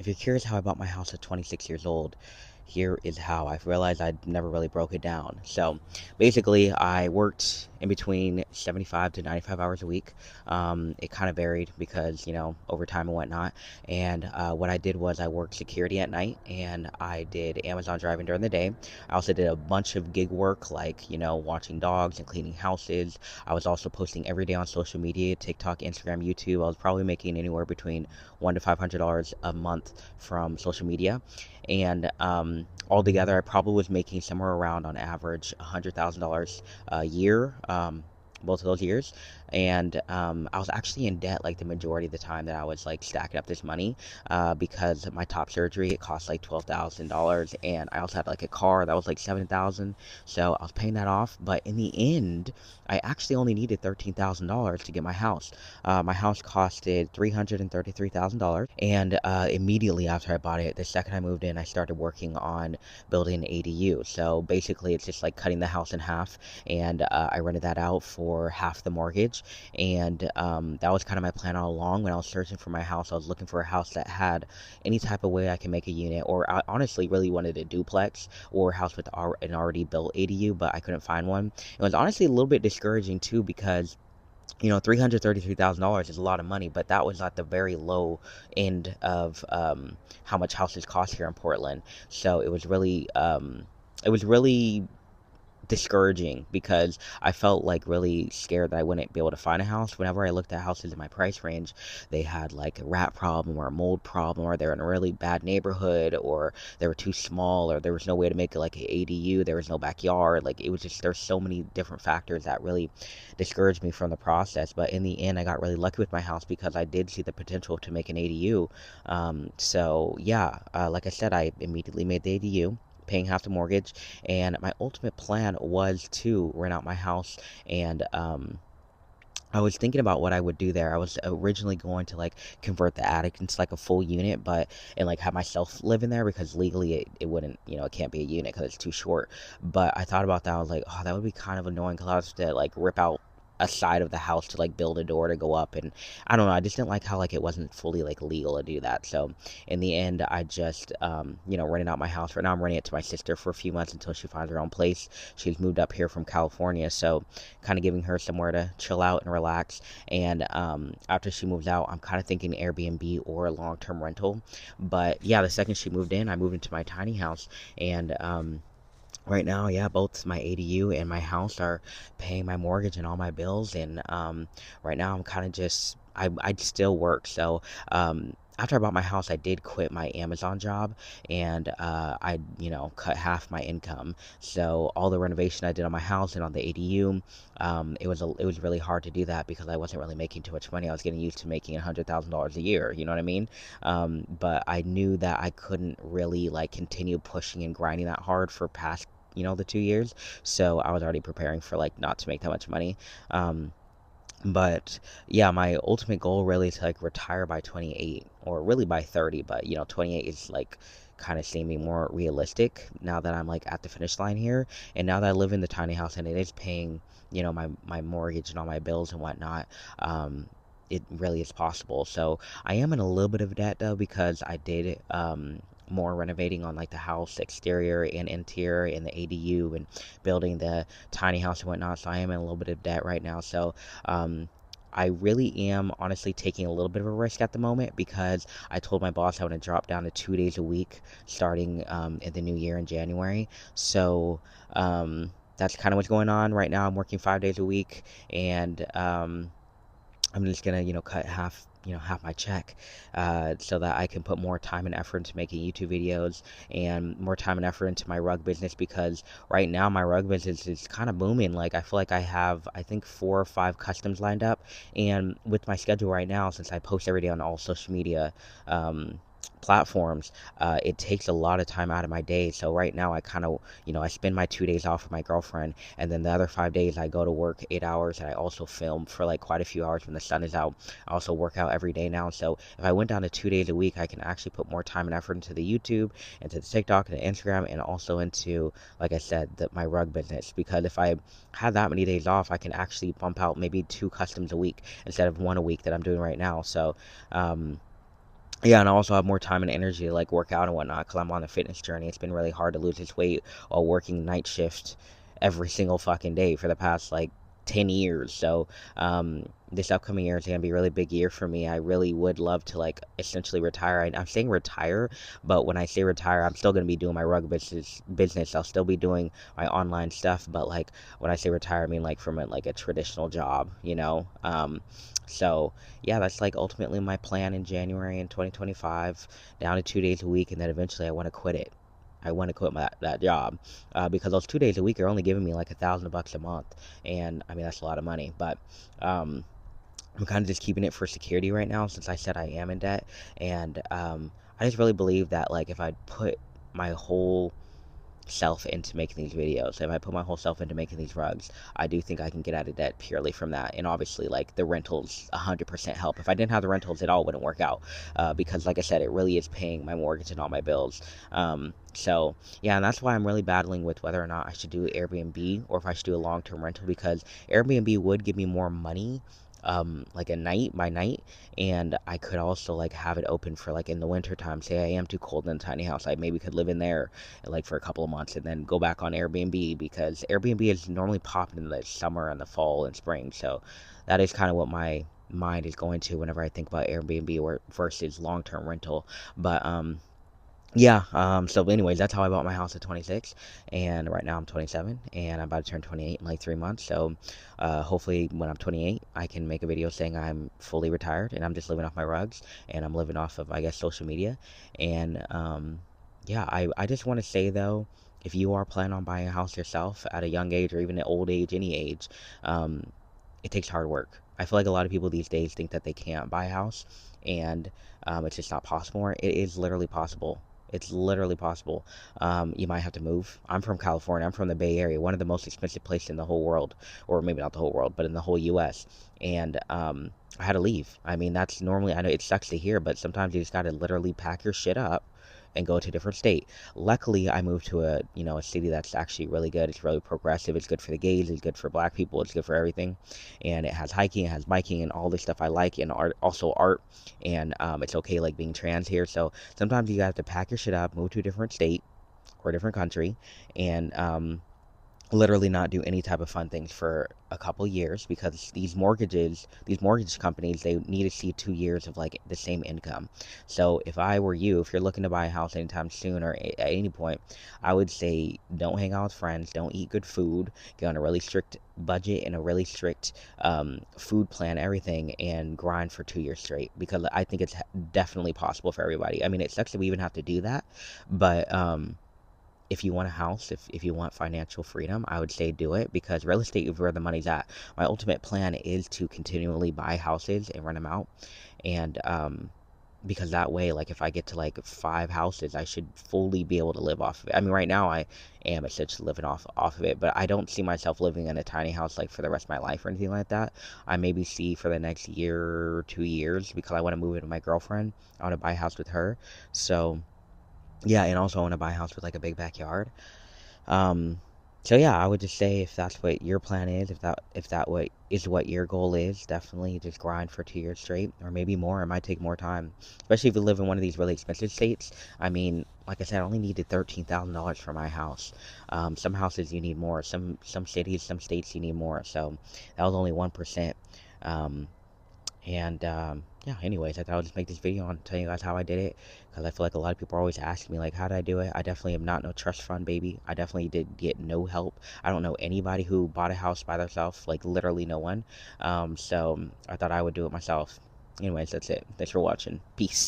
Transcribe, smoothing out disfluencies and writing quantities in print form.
If you're curious how I bought my house at 26 years old, here is how. I've realized I'd never really broke it down. So basically, I worked in between 75 to 95 hours a week. It kind of varied because, overtime and whatnot. And what I did was I worked security at night and I did Amazon driving during the day. I also did a bunch of gig work like, watching dogs and cleaning houses. I was also posting every day on social media, TikTok, Instagram, YouTube. I was probably making anywhere between $100 to $500 a month from social media. And altogether, I probably was making somewhere around, on average, $100,000 a year. Both of those years. And I was actually in debt like the majority of the time that I was like stacking up this money, because my top surgery, it cost like $12,000, and I also had like a car that was like 7,000. So I was paying that off, but in the end I actually only needed $13,000 to get my house. My house costed $333,000, and immediately after I bought it, the second I moved in, I started working on building an ADU. So basically, it's just like cutting the house in half, and I rented that out for half the mortgage. And that was kind of my plan all along. When I was searching for my house, I was looking for a house that had any type of way I can make a unit, or I honestly really wanted a duplex or a house with an already built ADU, but I couldn't find one. It was honestly a little bit discouraging too, because $333,000 is a lot of money, but that was at the very low end of how much houses cost here in Portland. So it was really discouraging, because I felt like really scared that I wouldn't be able to find a house. Whenever I looked at houses in my price range, they had like a rat problem or a mold problem, or they're in a really bad neighborhood, or they were too small, or there was no way to make it like an ADU, there was no backyard. Like, it was just, there's so many different factors that really discouraged me from the process. But in the end, I got really lucky with my house because I did see the potential to make an ADU. So yeah, like I said, I immediately made the ADU, paying half the mortgage. And my ultimate plan was to rent out my house. And I was thinking about what I would do there. I was originally going to like convert the attic into like a full unit, and like have myself live in there, because legally it wouldn't, it can't be a unit because it's too short. But I thought about that. I was like, oh, that would be kind of annoying, because I was to like rip out a side of the house to like build a door to go up. And I don't know, I just didn't like how like it wasn't fully like legal to do that. So in the end, I just rented out my house. Right now I'm renting it to my sister for a few months until she finds her own place. She's moved up here from California, so kind of giving her somewhere to chill out and relax. And after she moves out, I'm kind of thinking Airbnb or a long-term rental. But yeah, the second she moved in, I moved into my tiny house. And right now, yeah, both my ADU and my house are paying my mortgage and all my bills. And right now, I'm kind of just, I still work. So after I bought my house, I did quit my Amazon job, and I, cut half my income. So all the renovation I did on my house and on the ADU, it was really hard to do that because I wasn't really making too much money. I was getting used to making $100,000 a year. You know what I mean? But I knew that I couldn't really like continue pushing and grinding that hard for past the 2 years. So I was already preparing for like not to make that much money. But yeah, my ultimate goal really is to like retire by 28, or really by 30. But 28 is like kind of seeming more realistic now that I'm like at the finish line here. And now that I live in the tiny house and it is paying my mortgage and all my bills and whatnot, it really is possible. So I am in a little bit of debt though, because I did more renovating on like the house exterior and interior and the ADU, and building the tiny house and whatnot. So I am in a little bit of debt right now. So I really am honestly taking a little bit of a risk at the moment, because I told my boss I want to drop down to 2 days a week starting in the new year in January. So that's kind of what's going on right now. I'm working 5 days a week, and I'm just gonna, cut half my check, so that I can put more time and effort into making YouTube videos, and more time and effort into my rug business, because right now my rug business is kind of booming. Like, I feel like I have, I think, 4 or 5 customs lined up, and with my schedule right now, since I post every day on all social media platforms, it takes a lot of time out of my day. So right now I kind of, I spend my 2 days off with my girlfriend, and then the other 5 days I go to work 8 hours, and I also film for like quite a few hours when the sun is out. I also work out every day now. So if I went down to 2 days a week, I can actually put more time and effort into the YouTube, into the TikTok, and the Instagram, and also into, like I said, my rug business. Because if I had that many days off, I can actually bump out maybe 2 customs a week instead of 1 a week that I'm doing right now. So Yeah, and I also have more time and energy to like work out and whatnot because I'm on a fitness journey. It's been really hard to lose this weight while working night shift every single fucking day for the past like 10 years. So, this upcoming year is going to be a really big year for me. I really would love to like essentially retire. I'm saying retire, but when I say retire, I'm still going to be doing my rug business. I'll still be doing my online stuff, but like when I say retire, I mean like from like a traditional job, you know? So yeah, that's like ultimately my plan in January in 2025, down to 2 days a week, and then eventually I want to quit it. I want to quit that job because those 2 days a week are only giving me like $1,000 a month, and I mean that's a lot of money. But um, I'm kind of just keeping it for security right now since I said I am in debt, and I just really believe that like if I put my whole self into making these videos, if I put my whole self into making these rugs, I do think I can get out of debt purely from that. And obviously, like the rentals 100% help. If I didn't have the rentals, it all wouldn't work out because, like I said, it really is paying my mortgage and all my bills. So, yeah, and that's why I'm really battling with whether or not I should do Airbnb or if I should do a long term rental because Airbnb would give me more money. Like a night by night, and I could also like have it open for like in the winter time. Say I am too cold in a tiny house, I maybe could live in there like for a couple of months and then go back on Airbnb because Airbnb is normally popping in the summer and the fall and spring. So that is kind of what my mind is going to whenever I think about Airbnb or versus long-term rental. But yeah, so anyways, that's how I bought my house at 26, and right now I'm 27, and I'm about to turn 28 in like 3 months. So, hopefully, when I'm 28, I can make a video saying I'm fully retired and I'm just living off my rugs and I'm living off of, I guess, social media. And yeah, I just want to say though, if you are planning on buying a house yourself at a young age or even at old age, any age, um, it takes hard work. I feel like a lot of people these days think that they can't buy a house and it's just not possible. It is literally possible. It's literally possible. You might have to move. I'm from California. I'm from the Bay Area, one of the most expensive places in the whole world, or maybe not the whole world, but in the whole U.S. And I had to leave. I mean, that's normally, I know it sucks to hear, but sometimes you just got to literally pack your shit up and go to a different state. Luckily, I moved to a city that's actually really good. It's really progressive. It's good for the gays. It's good for black people. It's good for everything, and it has hiking, it has biking, and all this stuff I like, and art, also art, and it's okay like being trans here. So sometimes you have to pack your shit up, move to a different state or a different country, and literally not do any type of fun things for a couple years because these mortgage companies, they need to see 2 years of like the same income. So if I were you, if you're looking to buy a house anytime soon or at any point, I would say don't hang out with friends, don't eat good food, get on a really strict budget and a really strict food plan, everything, and grind for 2 years straight because I think it's definitely possible for everybody. I mean, it sucks that we even have to do that, but if you want a house, if you want financial freedom, I would say do it because real estate is where the money's at. My ultimate plan is to continually buy houses and rent them out. And because that way, like if I get to like 5 houses, I should fully be able to live off of it. I mean, right now I am essentially living off of it, but I don't see myself living in a tiny house like for the rest of my life or anything like that. I maybe see for the next year or 2 years because I want to move in with my girlfriend. I want to buy a house with her. So yeah, and also I want to buy a house with like a big backyard. Um, so yeah, I would just say if that's what your plan is, if that what your goal is, definitely just grind for 2 years straight, or maybe more. It might take more time, especially if you live in one of these really expensive states. I mean, like I said, I only needed $13,000 for my house. Some houses you need more. Some cities, some states you need more. So that was only 1%. Um, and yeah, anyways, I thought I'd just make this video on telling you guys how I did it because I feel like a lot of people are always asking me like, how did I do it? I definitely am not no trust fund baby. I definitely did get no help. I don't know anybody who bought a house by themselves, like literally no one. So I thought I would do it myself. Anyways, that's it. Thanks for watching. Peace.